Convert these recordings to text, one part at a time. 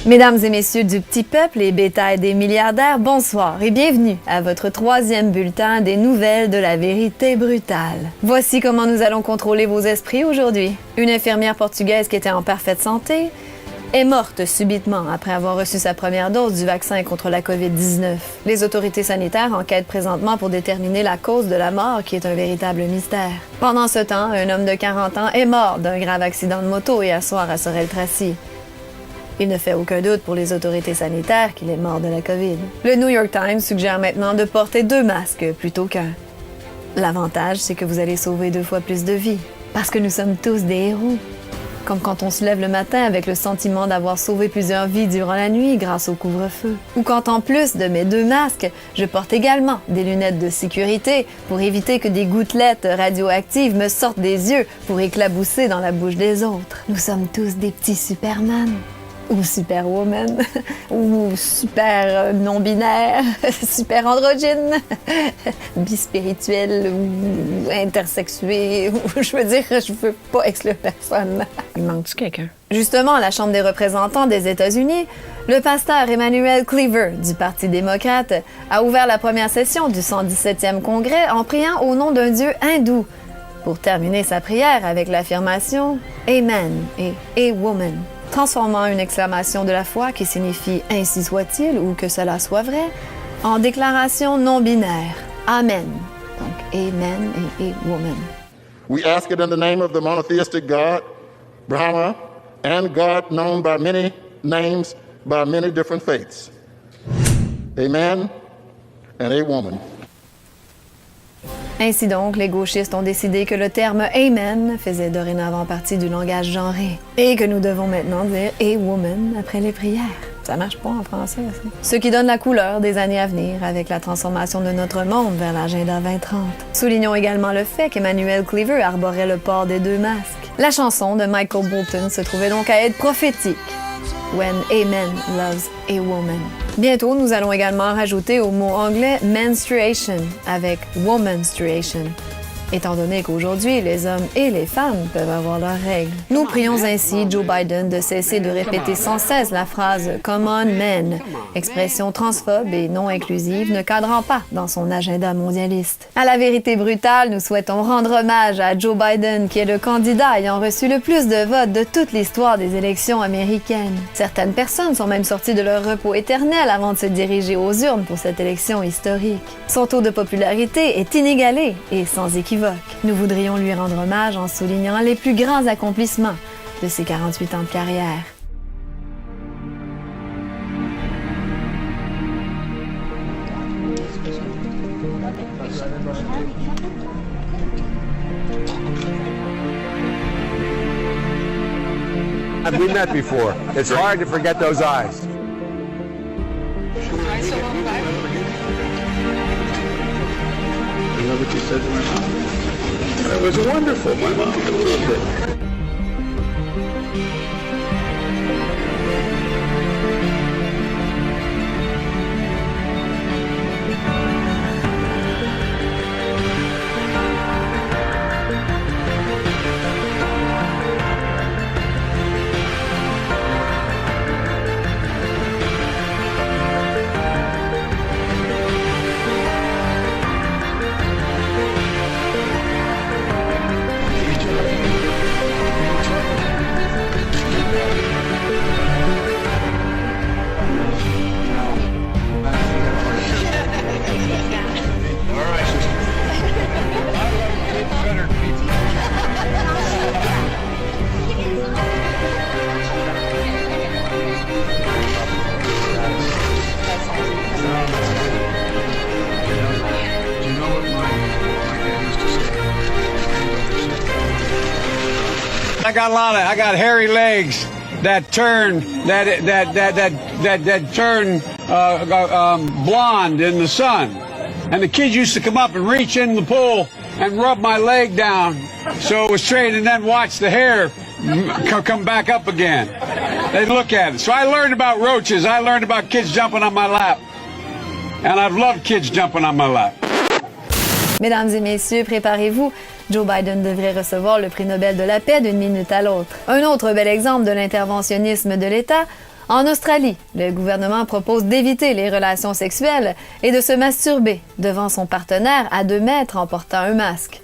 Mesdames et messieurs du petit peuple et bétail des milliardaires, bonsoir et bienvenue à votre troisième bulletin des nouvelles de la vérité brutale. Voici comment nous allons contrôler vos esprits aujourd'hui. Une infirmière portugaise qui était en parfaite santé est morte subitement après avoir reçu sa première dose du vaccin contre la COVID-19. Les autorités sanitaires enquêtent présentement pour déterminer la cause de la mort, qui est un véritable mystère. Pendant ce temps, un homme de 40 ans est mort d'un grave accident de moto hier soir à Sorel-Tracy. Il ne fait aucun doute pour les autorités sanitaires qu'il est mort de la COVID. Le New York Times suggère maintenant de porter 2 masques plutôt qu'un. L'avantage, c'est que vous allez sauver 2 fois plus de vies, parce que nous sommes tous des héros. Comme quand on se lève le matin avec le sentiment d'avoir sauvé plusieurs vies durant la nuit grâce au couvre-feu. Ou quand en plus de mes 2 masques, je porte également des lunettes de sécurité pour éviter que des gouttelettes radioactives me sortent des yeux pour éclabousser dans la bouche des autres. Nous sommes tous des petits Superman. Ou superwoman, ou super non-binaire, super androgyne, bispirituel ou intersexué, ou je veux dire, je veux pas exclure personne. Il manque-tu quelqu'un? Justement, à la Chambre des représentants des États-Unis, le pasteur Emmanuel Cleaver du Parti démocrate a ouvert la première session du 117e congrès en priant au nom d'un dieu hindou, pour terminer sa prière avec l'affirmation « Amen » et « A woman », transformant une exclamation de la foi qui signifie « Ainsi soit-il » ou « Que cela soit vrai » en déclaration non binaire « Amen ». Donc « Amen » et « A woman ». We ask it in the name of the monotheistic God, Brahma, and God known by many names by many different faiths. Amen and a woman. Ainsi donc, les gauchistes ont décidé que le terme « Amen » faisait dorénavant partie du langage genré et que nous devons maintenant dire « A woman » après les prières. Ça marche pas en français, ça. Ce qui donne la couleur des années à venir avec la transformation de notre monde vers l'agenda 2030. Soulignons également le fait qu'Emmanuel Cleaver arborait le port des 2 masques. La chanson de Michael Bolton se trouvait donc à être prophétique. When a man loves a woman. Bientôt, nous allons également rajouter au mot anglais menstruation avec womanstruation, étant donné qu'aujourd'hui, les hommes et les femmes peuvent avoir leurs règles. Nous prions ainsi Joe Biden de cesser de répéter sans cesse la phrase « Come on, men », expression transphobe et non inclusive ne cadrant pas dans son agenda mondialiste. À la vérité brutale, nous souhaitons rendre hommage à Joe Biden, qui est le candidat ayant reçu le plus de votes de toute l'histoire des élections américaines. Certaines personnes sont même sorties de leur repos éternel avant de se diriger aux urnes pour cette élection historique. Son taux de popularité est inégalé et sans équivoque. Nous voudrions lui rendre hommage en soulignant les plus grands accomplissements de ses 48 ans de carrière. We met before. It's hard to forget those eyes. You know what you said to my mom? It was wonderful, my mom. I loved it. I got hairy legs that turn blonde in the sun, and the kids used to come up and reach in the pool and rub my leg down, so it was straight, and then watch the hair come back up again. They'd look at it. So I learned about roaches. I learned about kids jumping on my lap, and I've loved kids jumping on my lap. Mesdames et messieurs, préparez-vous. Joe Biden devrait recevoir le prix Nobel de la paix d'une minute à l'autre. Un autre bel exemple de l'interventionnisme de l'État, En Australie, le gouvernement propose d'éviter les relations sexuelles et de se masturber devant son partenaire à 2 mètres en portant un masque.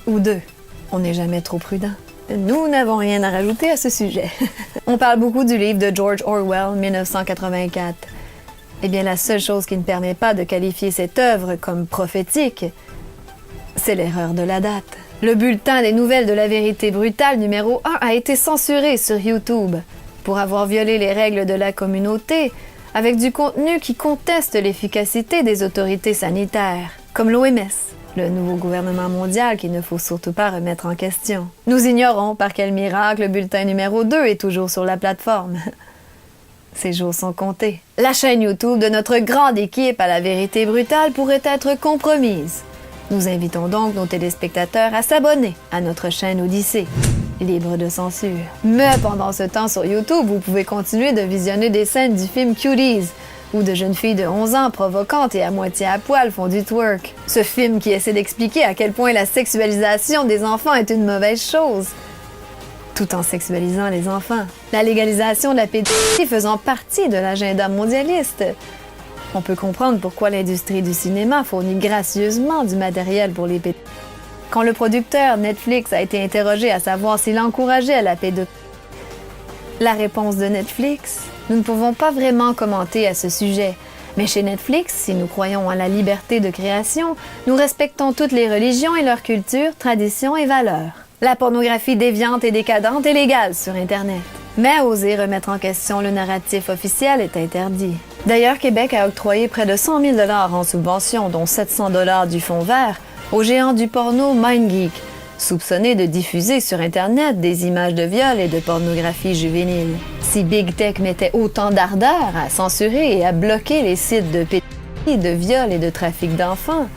Ou 2. On n'est jamais trop prudent. Nous n'avons rien à rajouter à ce sujet. On parle beaucoup du livre de George Orwell, 1984. Eh bien, la seule chose qui ne permet pas de qualifier cette œuvre comme prophétique, c'est l'erreur de la date. Le bulletin des nouvelles de la vérité brutale numéro 1 a été censuré sur YouTube pour avoir violé les règles de la communauté avec du contenu qui conteste l'efficacité des autorités sanitaires, comme l'OMS, le nouveau gouvernement mondial qu'il ne faut surtout pas remettre en question. Nous ignorons par quel miracle le bulletin numéro 2 est toujours sur la plateforme. Ces jours sont comptés. La chaîne YouTube de notre grande équipe à la vérité brutale pourrait être compromise. Nous invitons donc nos téléspectateurs à s'abonner à notre chaîne Odyssée, libre de censure. Mais pendant ce temps sur YouTube, vous pouvez continuer de visionner des scènes du film Cuties, où de jeunes filles de 11 ans provocantes et à moitié à poil font du twerk. Ce film qui essaie d'expliquer à quel point la sexualisation des enfants est une mauvaise chose, tout en sexualisant les enfants. La légalisation de la pédophilie faisant partie de l'agenda mondialiste. On peut comprendre pourquoi l'industrie du cinéma fournit gracieusement du matériel pour les pédophiles. Quand le producteur Netflix a été interrogé à savoir s'il encourageait la pédophilie, la réponse de Netflix: nous ne pouvons pas vraiment commenter à ce sujet. Mais chez Netflix, si nous croyons à la liberté de création, nous respectons toutes les religions et leurs cultures, traditions et valeurs. La pornographie déviante et décadente est légale sur Internet. Mais oser remettre en question le narratif officiel est interdit. D'ailleurs, Québec a octroyé près de 100 000 $ en subventions, dont 700 $ du fonds vert, au géant du porno MindGeek, soupçonné de diffuser sur Internet des images de viol et de pornographie juvénile. Si Big Tech mettait autant d'ardeur à censurer et à bloquer les sites de pédophilie, de viol et de trafic d'enfants,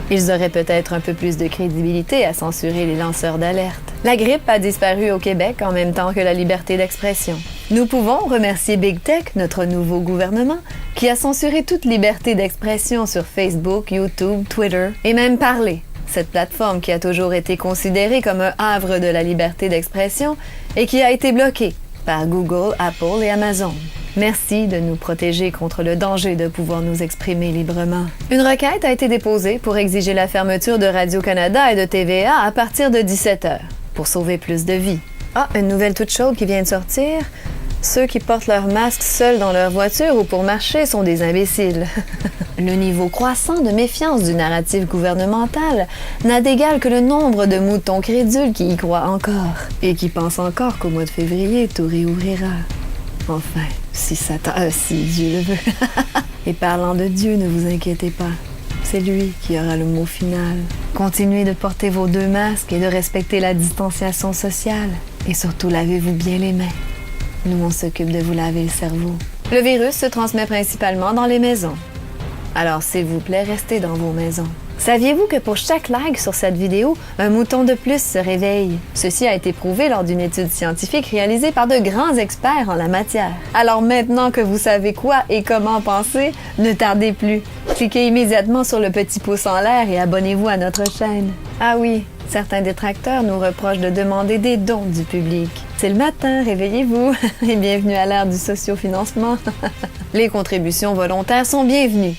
ils auraient peut-être un peu plus de crédibilité à censurer les lanceurs d'alerte. La grippe a disparu au Québec en même temps que la liberté d'expression. Nous pouvons remercier Big Tech, notre nouveau gouvernement, qui a censuré toute liberté d'expression sur Facebook, YouTube, Twitter et même Parler, cette plateforme qui a toujours été considérée comme un havre de la liberté d'expression et qui a été bloquée par Google, Apple et Amazon. Merci de nous protéger contre le danger de pouvoir nous exprimer librement. Une requête a été déposée pour exiger la fermeture de Radio-Canada et de TVA à partir de 17h, pour sauver plus de vies. Ah, une nouvelle toute chaude qui vient de sortir. Ceux qui portent leur masque seuls dans leur voiture ou pour marcher sont des imbéciles. Le niveau croissant de méfiance du narratif gouvernemental n'a d'égal que le nombre de moutons crédules qui y croient encore et qui pensent encore qu'au mois de février, tout réouvrira. Enfin, si Dieu le veut. Et parlant de Dieu, ne vous inquiétez pas. C'est lui qui aura le mot final. Continuez de porter vos 2 masques et de respecter la distanciation sociale. Et surtout, lavez-vous bien les mains. Nous, on s'occupe de vous laver le cerveau. Le virus se transmet principalement dans les maisons. Alors, s'il vous plaît, restez dans vos maisons. Saviez-vous que pour chaque like sur cette vidéo, un mouton de plus se réveille? Ceci a été prouvé lors d'une étude scientifique réalisée par de grands experts en la matière. Alors maintenant que vous savez quoi et comment penser, ne tardez plus. Cliquez immédiatement sur le petit pouce en l'air et abonnez-vous à notre chaîne. Ah oui, certains détracteurs nous reprochent de demander des dons du public. C'est le matin, réveillez-vous et bienvenue à l'ère du sociofinancement. Les contributions volontaires sont bienvenues.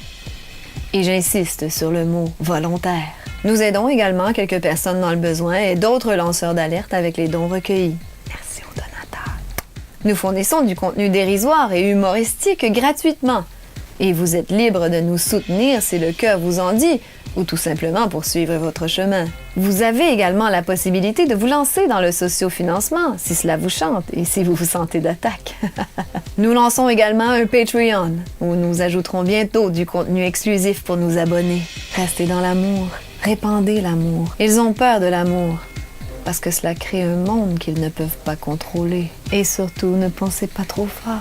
Et j'insiste sur le mot « volontaire ». Nous aidons également quelques personnes dans le besoin et d'autres lanceurs d'alerte avec les dons recueillis. Merci aux donateurs. Nous fournissons du contenu dérisoire et humoristique gratuitement. Et vous êtes libre de nous soutenir si le cœur vous en dit, ou tout simplement poursuivre votre chemin. Vous avez également la possibilité de vous lancer dans le sociofinancement, si cela vous chante et si vous vous sentez d'attaque. Nous lançons également un Patreon, où nous ajouterons bientôt du contenu exclusif pour nos abonnés. Restez dans l'amour, répandez l'amour. Ils ont peur de l'amour, parce que cela crée un monde qu'ils ne peuvent pas contrôler. Et surtout, ne pensez pas trop fort.